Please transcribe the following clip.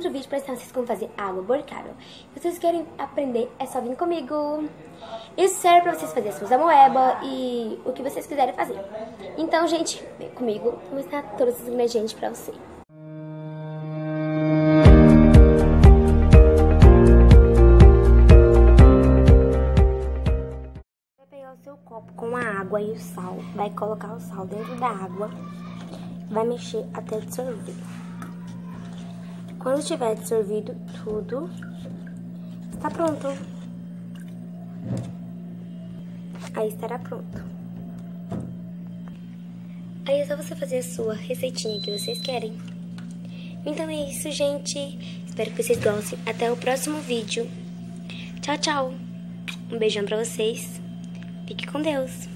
outro vídeo para ensinar vocês como fazer água borcável. Se vocês querem aprender, é só vir comigo. Isso serve para vocês fazerem suas amoeba e o que vocês quiserem fazer. Então, gente, vem comigo, eu vou ensinar todos os ingredientes para você. Vai pegar o seu copo com a água e o sal, vai colocar o sal dentro da água, vai mexer até dissolver. Quando tiver dissolvido tudo, está pronto. Aí estará pronto. Aí é só você fazer a sua receitinha que vocês querem. Então é isso, gente. Espero que vocês gostem. Até o próximo vídeo. Tchau, tchau. Um beijão pra vocês. Fique com Deus.